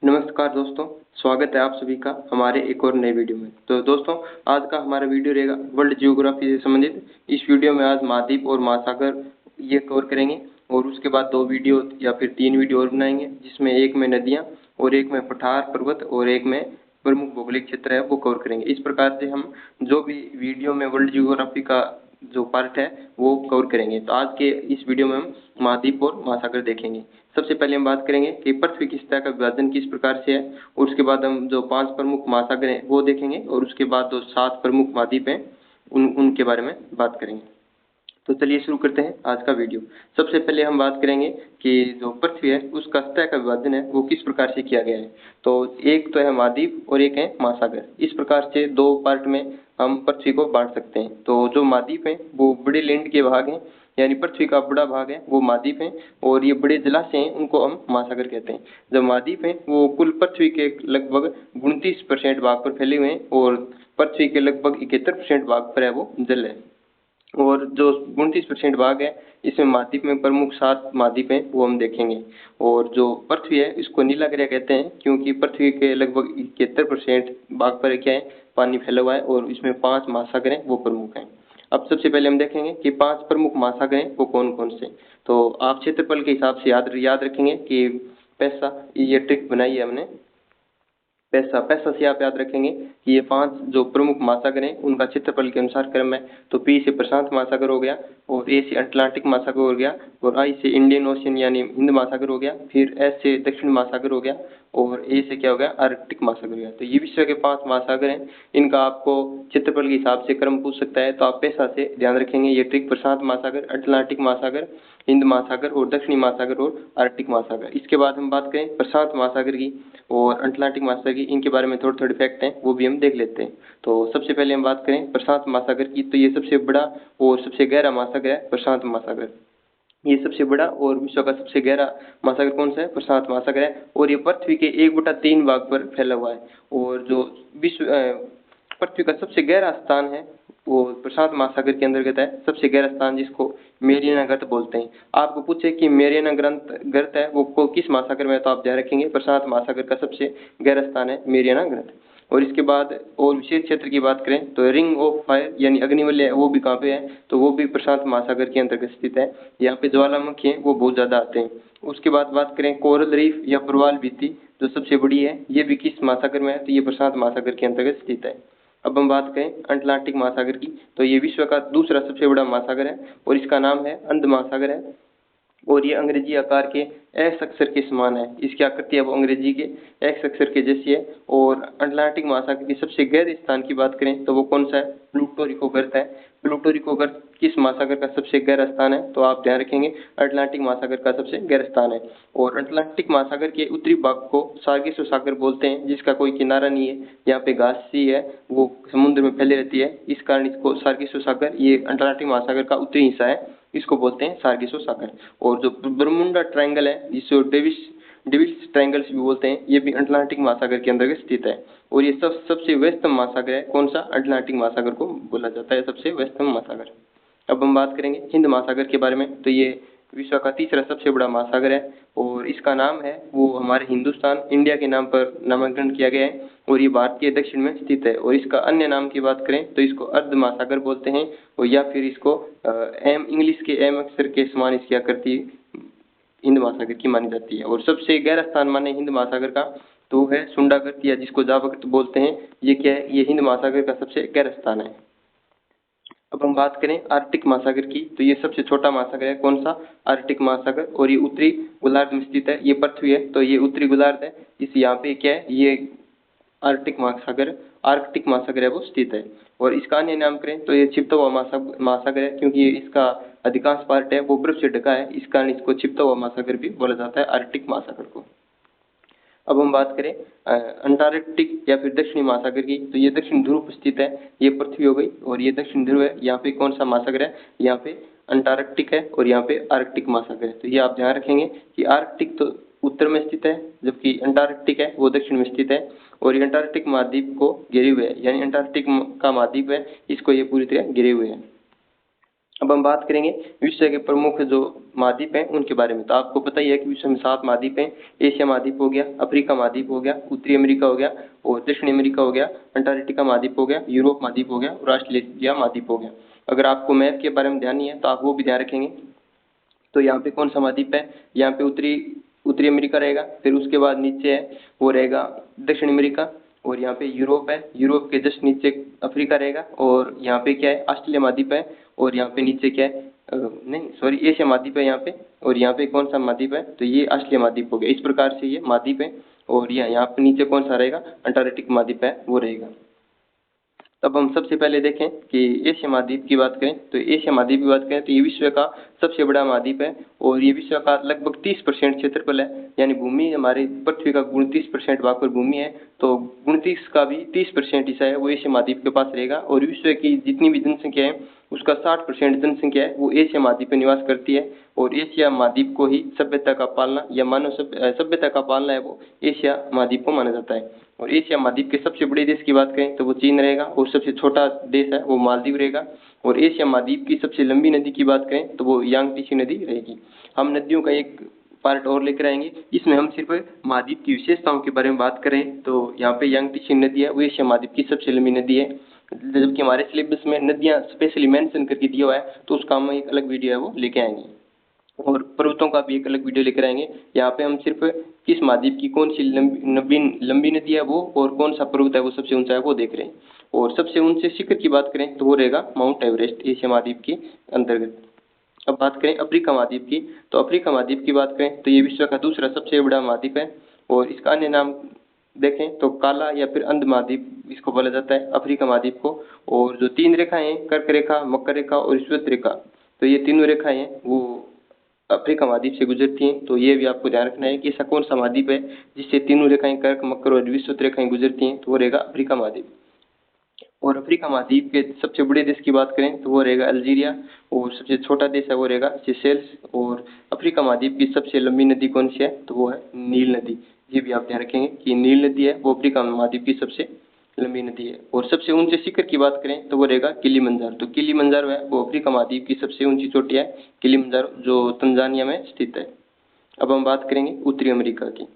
नमस्कार दोस्तों, स्वागत है आप सभी का हमारे एक और नए वीडियो में। तो दोस्तों, आज का हमारा वीडियो रहेगा वर्ल्ड जियोग्राफी से संबंधित। इस वीडियो में आज महाद्वीप और महासागर ये कवर करेंगे और उसके बाद 2 वीडियो या फिर 3 वीडियो और बनाएंगे, जिसमें एक में नदियाँ और एक में पठार पर्वत और एक में प्रमुख भौगोलिक क्षेत्र है वो कवर करेंगे। इस प्रकार से हम जो भी वीडियो में वर्ल्ड जियोग्राफी का जो पार्ट है वो कवर करेंगे। तो आज के इस वीडियो में हम महाद्वीप और महासागर देखेंगे। सबसे पहले हम बात करेंगे कि पृथ्वी की सतह का विभाजन किस प्रकार से है, और उसके बाद हम जो 5 प्रमुख महासागर हैं वो देखेंगे, और उसके बाद जो 7 प्रमुख महाद्वीप हैं उनके बारे में बात करेंगे। तो चलिए शुरू करते हैं आज का वीडियो। सबसे पहले हम बात करेंगे कि जो पृथ्वी है उसका सतह का विभाजन है वो किस प्रकार से किया गया है। तो एक तो है महाद्वीप और एक है महासागर। इस प्रकार से 2 पार्ट में हम पृथ्वी को बांट सकते हैं। तो जो महाद्वीप है वो बड़े लैंड के भाग हैं, यानी पृथ्वी का बड़ा भाग है वो महाद्वीप है, और ये बड़े जलाशय हैं उनको हम महासागर कहते हैं। जो महाद्वीप है वो कुल पृथ्वी के लगभग 29% भाग पर फैले हुए हैं, और पृथ्वी के लगभग 71% भाग पर है वो जल है। और जो 29% भाग है इसमें महाद्वीप में प्रमुख 7 महाद्वीप हैं वो हम देखेंगे। और जो पृथ्वी है इसको नीला ग्रह कहते हैं, क्योंकि पृथ्वी के लगभग 71% भाग पर क्या है पानी फैला हुआ है, और इसमें 5 महासागर हैं वो प्रमुख हैं। अब सबसे पहले हम देखेंगे कि 5 प्रमुख महासागर हैं वो कौन कौन से। तो आप क्षेत्रफल के हिसाब से याद रखेंगे कि पैसा, ये ट्रिक बनाई है हमने। पैसा से आप याद रखेंगे कि ये 5 जो प्रमुख महासागर हैं उनका क्षेत्रफल के अनुसार क्रम है। तो पी से प्रशांत महासागर हो गया, और ए से अटलांटिक महासागर हो गया, और आई से इंडियन ओशियन यानी हिंद महासागर हो गया, फिर एस से दक्षिण महासागर हो गया, और ए से क्या हो गया आर्कटिक महासागर हो गया। तो ये विश्व के 5 महासागर हैं। इनका आपको क्षेत्रफल के हिसाब से क्रम पूछ सकता है, तो आप पैसा से ध्यान रखेंगे ये ट्रिक। प्रशांत महासागर, अटलांटिक महासागर, हिंद महासागर और दक्षिणी महासागर और आर्कटिक महासागर। इसके बाद हम बात करें प्रशांत महासागर की और अटलांटिक महासागर की, इनके बारे में थोड़े फैक्ट हैं वो भी हम देख लेते हैं। तो सबसे पहले हम बात करें प्रशांत महासागर की, तो ये सबसे बड़ा और सबसे गहरा महासागर है प्रशांत महासागर। ये सबसे बड़ा और विश्व का सबसे गहरा महासागर कौन सा है? प्रशांत महासागर है, और ये पृथ्वी के 1/3 भाग पर फैला हुआ है। और जो विश्व पृथ्वी का सबसे गहरा स्थान है वो प्रशांत महासागर के अंतर्गत है। सबसे गहरा स्थान जिसको मेरियाना गर्त बोलते हैं। आपको पूछे कि मेरियाना गर्त है वो किस महासागर में है, तो आप ध्यान रखेंगे प्रशांत महासागर का सबसे गहरा स्थान है मेरियाना गर्त। और इसके बाद और विशेष क्षेत्र की बात करें तो रिंग ऑफ फायर यानी अग्निवलय है वो भी कहाँ पे है, तो वो भी प्रशांत महासागर के अंतर्गत स्थित है। यहाँ पे ज्वालामुखी है वो बहुत ज्यादा आते हैं। उसके बाद बात करें कोरल रीफ या प्रवाल भित्ति जो सबसे बड़ी है, ये भी किस महासागर में है, तो ये प्रशांत महासागर के अंतर्गत स्थित है। अब हम बात करें अटलांटिक महासागर की, तो ये विश्व का दूसरा सबसे बड़ा महासागर है, और इसका नाम है अंध महासागर है, और ये अंग्रेजी आकार के एक्स अक्षर के समान है। इसकी आकृति है वो अंग्रेजी के एक्स अक्षर के जैसी है। और अटलांटिक महासागर के सबसे गहरे स्थान की बात करें तो वो कौन सा है? प्लूटो रिको गर्त है। प्लूटो रिको गर्त किस महासागर का सबसे गहरा स्थान है, तो आप ध्यान रखेंगे अटलांटिक महासागर का सबसे गहरा स्थान है। और अटलांटिक महासागर के उत्तरी भाग को सार्गेसो सागर बोलते हैं, जिसका कोई किनारा नहीं है। यहाँ पे घास सी है वो समुद्र में फैली रहती है, इस कारण इसको सार्गेसो सागर, ये अटलांटिक महासागर का उत्तरी हिस्सा है, इसको बोलते हैं सार्गेसो सागर। और जो बरमुंडा ट्रायंगल है जिसको डेविल्स ट्रायंगल भी बोलते हैं, ये भी अटलांटिक महासागर के अंतर्गत स्थित है। और ये सबसे व्यस्तम महासागर है। कौन सा? अटलांटिक महासागर को बोला जाता है सबसे व्यस्तम महासागर। अब हम बात करेंगे हिंद महासागर के बारे में, तो ये विश्व का तीसरा सबसे बड़ा महासागर है, और इसका नाम है वो हमारे हिंदुस्तान इंडिया के नाम पर नामांकन किया गया है, और ये भारत के दक्षिण में स्थित है। और इसका अन्य नाम की बात करें तो इसको अर्ध महासागर बोलते हैं, और या फिर इसको एम इंग्लिश के एम अक्षर के समान इसकी आकृति हिंद महासागर की मानी जाती है। और सबसे गहरा स्थान माने हिंद महासागर का तो है सुंडागर्त या जिसको जावागर्त बोलते हैं। ये क्या है? ये हिंद महासागर का सबसे गहरा स्थान है। अब हम बात करें आर्कटिक महासागर की, तो ये सबसे छोटा महासागर है। कौन सा? आर्कटिक महासागर, और ये उत्तरी गोलार्ध में स्थित है। ये पृथ्वी है तो ये उत्तरी गोलार्ध है। इस यहाँ पे क्या है? ये आर्कटिक महासागर है वो स्थित है। और इसका अन्य नाम करें तो ये छिपता हुआ महासागर है, क्योंकि इसका अधिकांश पार्ट है वो बर्फ से ढका है, इस कारण इसको छिपता हुआ महासागर भी बोला जाता है आर्कटिक महासागर को। अब हम बात करें अंटार्कटिक या फिर दक्षिणी महासागर की, तो ये दक्षिण ध्रुव पर स्थित है। ये पृथ्वी हो गई और ये दक्षिण ध्रुव है। यहाँ पे कौन सा महासागर है? यहाँ पे अंटार्कटिक है, और यहाँ पे आर्कटिक महासागर है। तो ये आप ध्यान रखेंगे कि आर्कटिक तो उत्तर में स्थित है, जबकि अंटार्कटिक है वो दक्षिण में स्थित है। और ये अंटार्कटिक महाद्वीप को घेरे हुए है, यानी अंटार्कटिक का महाद्वीप है, इसको ये पूरी तरह घेरे हुए है। अब हम बात करेंगे विश्व के प्रमुख जो महाद्वीप हैं उनके बारे में। तो आपको पता ही है कि विश्व में 7 महाद्वीप हैं। एशिया महाद्वीप हो गया, अफ्रीका महाद्वीप हो गया, उत्तरी अमेरिका हो गया और दक्षिणी अमेरिका हो गया, अंटार्कटिका महाद्वीप हो गया, यूरोप महाद्वीप हो गया और ऑस्ट्रेलिया महाद्वीप हो गया। अगर आपको मैप के बारे में ध्यान नहीं है तो आप वो भी ध्यान रखेंगे। तो यहाँ पे कौन सा महाद्वीप है, यहाँ पे उत्तरी उत्तरी अमेरिका रहेगा, फिर उसके बाद नीचे है वो रहेगा दक्षिण अमेरिका, और यहाँ पे यूरोप है, यूरोप के जस्ट नीचे अफ्रीका रहेगा, और यहाँ पे क्या है ऑस्ट्रेलिया महाद्वीप है, और यहाँ पे नीचे क्या है नहीं सॉरी एशिया महाद्वीप है यहाँ पे, और यहाँ पे कौन सा महाद्वीप है तो ये ऑस्ट्रेलिया महाद्वीप हो गया। इस प्रकार से ये महाद्वीप है, और यहाँ पे नीचे कौन सा रहेगा अंटार्कटिक महाद्वीप है वो रहेगा। तब हम सबसे पहले देखें कि एशिया महाद्वीप की बात करें तो एशिया महाद्वीप की बात करें तो ये विश्व का सबसे बड़ा महाद्वीप है, और ये विश्व का लगभग 30% क्षेत्रफल है, यानी भूमि हमारी पृथ्वी का 29% वहाँ पर भूमि है, तो 29 का भी 30% हिस्सा है वो एशिया महाद्वीप के पास रहेगा। और विश्व की जितनी भी जनसंख्या है उसका 60% जनसंख्या है वो एशिया महाद्वीप में निवास करती है, और एशिया महाद्वीप को ही सभ्यता का पालना या मानव सभ्यता का पालना है वो एशिया महाद्वीप को माना जाता है। और एशिया महाद्वीप के सबसे बड़े देश की बात करें तो वो चीन रहेगा, और सबसे छोटा देश है वो मालदीव रहेगा। और एशिया महाद्वीप की सबसे लंबी नदी की बात करें तो वो यांगटीसी नदी रहेगी। हम नदियों का एक पार्ट और लेकर आएंगे, इसमें हम सिर्फ महाद्वीप की विशेषताओं के बारे में बात करें तो यहाँ पे यांगटीसी नदी है वो एशिया महाद्वीप की सबसे लंबी नदी है। जबकि हमारे सिलेबस में नदियाँ स्पेशली मेंशन करके दिया हुआ है तो उसका हम एक अलग वीडियो है वो लेके आएंगे, और पर्वतों का भी एक अलग वीडियो लेकर आएंगे। यहाँ पे हम सिर्फ किस महाद्वीप की कौन सी लंबी नदी है वो, और कौन सा पर्वत है वो सबसे ऊंचा है वो देख रहे हैं। और सबसे ऊंचे शिखर की बात करें तो वो रहेगा माउंट एवरेस्ट एशिया महाद्वीप के अंतर्गत। अब बात करें अफ्रीका महाद्वीप की, तो अफ्रीका महाद्वीप की बात करें तो ये विश्व का दूसरा सबसे बड़ा महाद्वीप है, और इसका अन्य नाम देखें तो काला या फिर अंध महाद्वीप इसको बोला जाता है अफ्रीका महाद्वीप को। और जो 3 रेखाएं कर्क रेखा, मकर रेखा और श्वेत रेखा, तो ये तीनों रेखाएं हैं वो अफ्रीका महाद्वीप से गुजरती हैं। तो ये भी आपको ध्यान रखना है कि ऐसा कौन सा महाद्वीप है जिससे तीनों रेखाएं कर्क, मकर और विषुवत रेखाएं गुजरती हैं, तो वो रहेगा अफ्रीका महाद्वीप। और अफ्रीका महाद्वीप के सबसे बड़े देश की बात करें तो वो रहेगा अल्जीरिया, और सबसे छोटा देश है वो रहेगा सीशेल्स। और अफ्रीका महाद्वीप की सबसे लंबी नदी कौन सी है तो वो है नील नदी। ये भी आप ध्यान रखेंगे कि नील नदी है वो अफ्रीका महाद्वीप की सबसे लंबी नदी है। और सबसे ऊंचे शिखर की बात करें तो वो रहेगा किलिमंजारो। तो किलिमंजारो है वो अफ्रीका महाद्वीप की सबसे ऊंची चोटी है किलिमंजारो, जो तंजानिया में स्थित है। अब हम बात करेंगे उत्तरी अमेरिका की।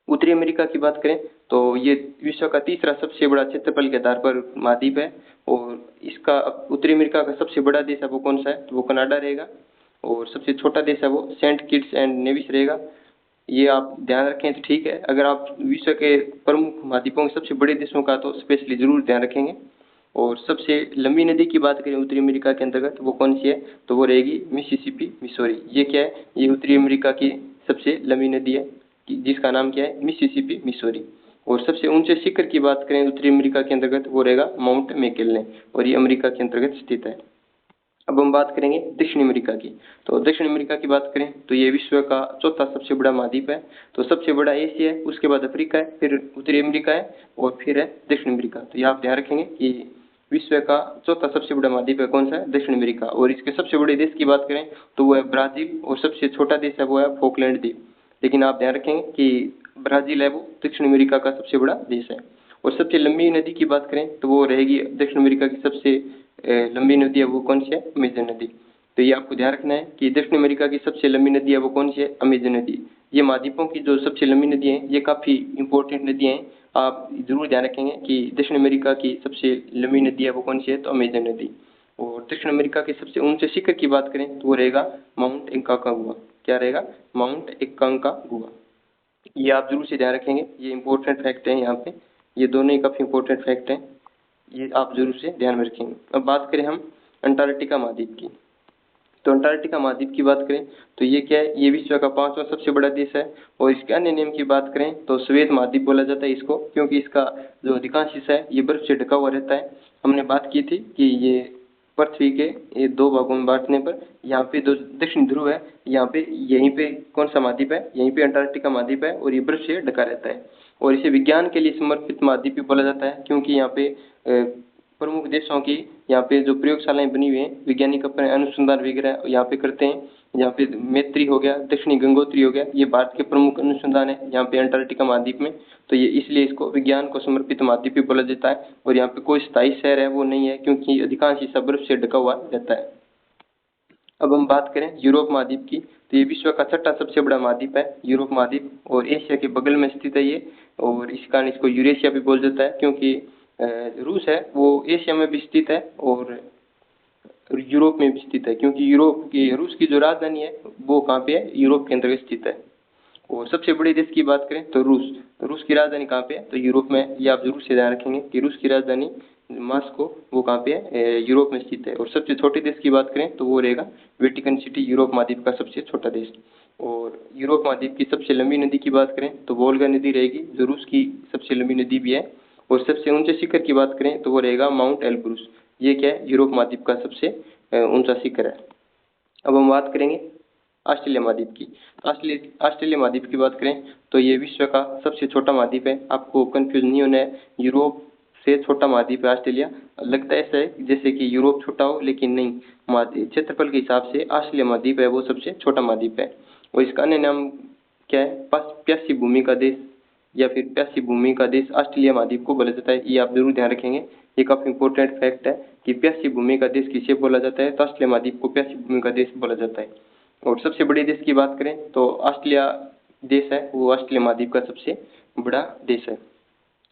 उत्तरी अमेरिका की बात करें तो ये विश्व का तीसरा सबसे बड़ा क्षेत्रफल के आधार पर महाद्वीप है, और इसका उत्तरी अमेरिका का सबसे बड़ा देश है वो कौन सा है तो वो कनाडा रहेगा, और सबसे छोटा देश है वो सेंट किट्स एंड नेविस रहेगा। ये आप ध्यान रखें तो ठीक है। अगर आप विश्व के प्रमुख महाद्वीपों के सबसे बड़े देशों का तो स्पेशली जरूर ध्यान रखेंगे। और सबसे लंबी नदी की बात करें उत्तरी अमेरिका के अंतर्गत वो कौन सी है तो वो रहेगी मिसिसिपी मिसौरी। ये क्या है, ये उत्तरी अमेरिका की सबसे लंबी नदी है जिसका नाम क्या है मिसिसिपी मिसौरी। और सबसे ऊंचे शिखर की बात करें उत्तरी अमेरिका के अंतर्गत वो रहेगा माउंट मैकिन्ले, और ये अमेरिका के अंतर्गत स्थित है। अब हम बात करेंगे दक्षिण अमेरिका की। तो दक्षिण अमेरिका की बात करें तो ये विश्व का चौथा सबसे बड़ा महाद्वीप है। तो सबसे बड़ा एशिया है, उसके बाद अफ्रीका है, फिर उत्तरी अमेरिका है, और फिर है दक्षिण अमेरिका। तो ये आप ध्यान रखेंगे कि विश्व का चौथा सबसे बड़ा महाद्वीप है कौन सा है दक्षिण अमेरिका। और इसके सबसे बड़े देश की बात करें तो वो है ब्राजील, और सबसे छोटा देश है वो है फॉकलैंड द्वीप। लेकिन आप ध्यान रखेंगे कि ब्राजील है वो दक्षिण अमेरिका का सबसे बड़ा देश है। और सबसे लंबी नदी की बात करें तो वो रहेगी दक्षिण अमेरिका की सबसे लंबी नदी है वो कौन सी है अमेजन नदी। तो ये आपको ध्यान रखना है कि दक्षिण अमेरिका की सबसे लंबी नदी है वो कौन सी है अमेजन नदी। ये महाद्वीपों की जो सबसे लंबी नदी है ये काफ़ी इंपॉर्टेंट नदियाँ हैं, आप जरूर ध्यान रखेंगे कि दक्षिण अमेरिका की सबसे लंबी नदी है वो कौन सी है तो अमेजन नदी। और दक्षिण अमेरिका के सबसे ऊंचे शिखर की बात करें तो वो रहेगा माउंट एकांकागुआ। क्या रहेगा माउंट एकांकागुआ। ये आप जरूर से ध्यान रखेंगे, ये इंपॉर्टेंट फैक्ट है यहाँ पे, ये दोनों ही काफ़ी इंपॉर्टेंट फैक्ट हैं, ये आप जरूर से ध्यान में रखेंगे। अब बात करें हम अंटार्कटिका महाद्वीप की। तो अंटार्कटिका महाद्वीप की बात करें तो ये क्या है, ये विश्व का 5वां सबसे बड़ा देश है। और इसके अन्य नेम की बात करें तो श्वेत महाद्वीप बोला जाता है इसको, क्योंकि इसका जो अधिकांश हिस्सा है ये बर्फ से ढका हुआ रहता है। हमने बात की थी कि ये पृथ्वी के ये 2 भागों में बांटने पर यहाँ पे जो दक्षिण ध्रुव है यहाँ पे यहीं पे कौन सा महाद्वीप है, यहीं पे अंटार्कटिका महाद्वीप है, और ये बर्फ से ढका रहता है। और इसे विज्ञान के लिए समर्पित महाद्वीप भी बोला जाता है, क्योंकि यहाँ पे प्रमुख देशों की यहाँ पे जो प्रयोगशालाएं बनी हुई हैं, वैज्ञानिक अपने अनुसंधान वगैरह यहाँ पे करते हैं। यहाँ पे मैत्री हो गया, दक्षिणी गंगोत्री हो गया, ये भारत के प्रमुख अनुसंधान है यहाँ पे अंटार्कटिका महाद्वीप में। तो ये इसलिए इसको विज्ञान को समर्पित महाद्वीप भी बोला जाता है। और यहाँ पे कोई स्थायी शहर है वो नहीं है, क्योंकि अधिकांश हिस्सा बर्फ से ढका हुआ रहता है। अब हम बात करें यूरोप महाद्वीप की, तो ये विश्व का छठा सबसे बड़ा महाद्वीप है यूरोप महाद्वीप, और एशिया के बगल में स्थित है ये, और इस कारण इसको यूरेशिया भी बोल जाता है, क्योंकि रूस है वो एशिया में भी स्थित है और यूरोप में भी स्थित है, क्योंकि रूस की जो राजधानी है वो कहाँ पे है, यूरोप के अंतर्गत स्थित है। और सबसे बड़े देश की बात करें तो रूस की राजधानी कहाँ पे है, तो यूरोप में है। ये आप जरूर से ध्यान रखेंगे कि रूस की राजधानी मॉस्को वो कहाँ पे है, यूरोप में स्थित है। और सबसे छोटे देश की बात करें तो वो रहेगा वेटिकन सिटी, यूरोप महाद्वीप का सबसे छोटा देश। और यूरोप महाद्वीप की सबसे लंबी नदी की बात करें तो वोल्गा नदी रहेगी, जो रूस की सबसे लंबी नदी भी है। और सबसे ऊंचे शिखर की बात करें तो वो रहेगा माउंट एल्ब्रूस। ये क्या है, यूरोप महाद्वीप का सबसे ऊंचा शिखर है। अब हम बात करेंगे ऑस्ट्रेलिया महाद्वीप की। ऑस्ट्रेलिया महाद्वीप की बात करें तो ये विश्व का सबसे छोटा महाद्वीप है। आपको कंफ्यूज नहीं होना है, यूरोप से छोटा महाद्वीप है ऑस्ट्रेलिया। लगता है ऐसा है जैसे कि यूरोप छोटा हो, लेकिन नहीं, क्षेत्रफल के हिसाब से ऑस्ट्रेलिया महाद्वीप है वो सबसे छोटा महाद्वीप है। और इसका अन्य नाम क्या है, प्यासी भूमि का देश या फिर प्यासी भूमि का देश ऑस्ट्रेलिया महाद्वीप को बोला जाता है। ये आप जरूर ध्यान रखेंगे, ये काफी इंपॉर्टेंट फैक्ट है कि प्यासी भूमि का देश किसे बोला जाता है, तो ऑस्ट्रेलिया महाद्वीप को प्यासी भूमि का देश बोला जाता है। और सबसे बड़े देश की बात करें तो ऑस्ट्रेलिया देश है वो ऑस्ट्रेलिया महाद्वीप का सबसे बड़ा देश है।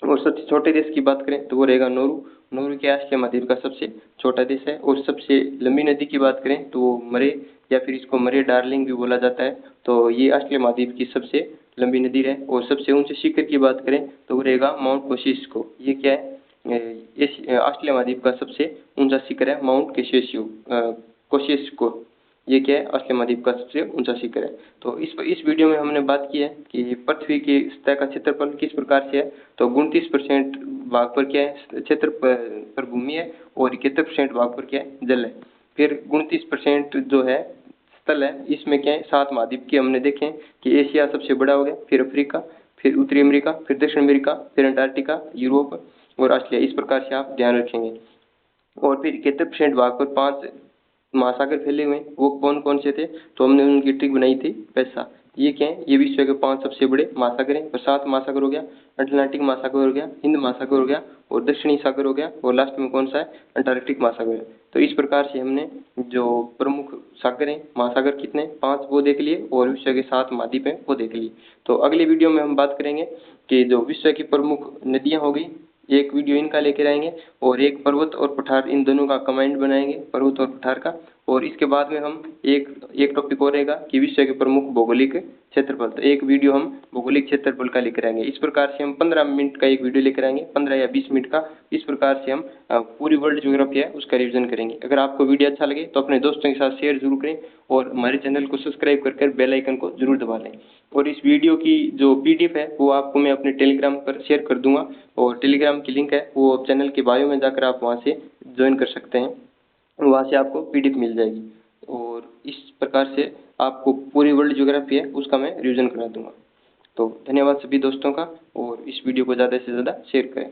और सबसे छोटे देश की बात करें तो वो रहेगा नौरू के ऑस्ट्रेलिया महाद्वीप का सबसे छोटा देश है। और सबसे लंबी नदी की बात करें तो वो मरे, या फिर इसको मरे डार्लिंग भी बोला जाता है, तो ये ऑस्ट्रेलिया महाद्वीप की सबसे लंबी नदी है। और सबसे ऊंचे शिखर की बात करें तो वो रहेगा माउंट कोसिस्को। ये क्या है, ऑस्ट्रेलिया महाद्वीप का सबसे ऊंचा शिखर है माउंट कोसिस्को। ये क्या है, ऑस्ट्रेलिया महाद्वीप का सबसे ऊंचा शिखर है। तो इस वीडियो में हमने बात की है कि पृथ्वी की सतह का क्षेत्रफल किस प्रकार से है। तो 29% भाग पर क्या है, क्षेत्र पर भूमि है, और 71% भाग पर क्या है, जल है। फिर 29% जो है स्थल है, इसमें क्या है, 7 महाद्वीप के हमने देखे कि एशिया सबसे बड़ा हो गया, फिर अफ्रीका, फिर उत्तरी अमेरिका, फिर दक्षिण अमेरिका, फिर अंटार्कटिका, यूरोप और ऑस्ट्रेलिया। इस प्रकार से आप ध्यान रखेंगे। और फिर 71% भाग पर 5 महासागर फैले हुए हैं, वो कौन कौन से थे, तो हमने उनकी ट्रिक बनाई थी पैसा। ये क्या है, ये विश्व के 5 सबसे बड़े महासागर हैं। और 7 महासागर हो गया, अटलांटिक महासागर हो गया, हिंद महासागर हो गया, और दक्षिणी सागर हो गया, और लास्ट में कौन सा है, अंटार्कटिक महासागर है। तो इस प्रकार से हमने जो प्रमुख सागर हैं, महासागर कितने 5 वो देख लिए, और विश्व के 7 महाद्वीप हैं वो देख लिए। तो अगले वीडियो में हम बात करेंगे कि जो विश्व की प्रमुख नदियाँ हो गई, एक वीडियो इनका लेकर आएंगे, और एक पर्वत और पठार, इन दोनों का कमांड बनाएंगे, पर्वत और पठार का। और इसके बाद में हम एक टॉपिक और रहेगा कि विश्व के प्रमुख भौगोलिक क्षेत्रफल। तो एक वीडियो हम भौगोलिक क्षेत्रफल का लेकर आएंगे। इस प्रकार से हम 15 मिनट का एक वीडियो लेकर आएंगे, 15 या 20 मिनट का। इस प्रकार से हम पूरी वर्ल्ड ज्योग्राफी है उसका रिवीजन करेंगे। अगर आपको वीडियो अच्छा लगे तो अपने दोस्तों के साथ शेयर जरूर करें, और हमारे चैनल को सब्सक्राइब कर बेल आइकन को जरूर दबा लें। और इस वीडियो की जो PDF है वो आपको मैं अपने टेलीग्राम पर शेयर कर दूंगा, और टेलीग्राम की लिंक है वो चैनल के बायो में जाकर आप वहाँ से ज्वाइन कर सकते हैं, वहाँ से आपको PDF मिल जाएगी। और इस प्रकार से आपको पूरी वर्ल्ड ज्योग्राफी है उसका मैं रिवीजन करा दूंगा। तो धन्यवाद सभी दोस्तों का, और इस वीडियो को ज़्यादा से ज़्यादा शेयर करें।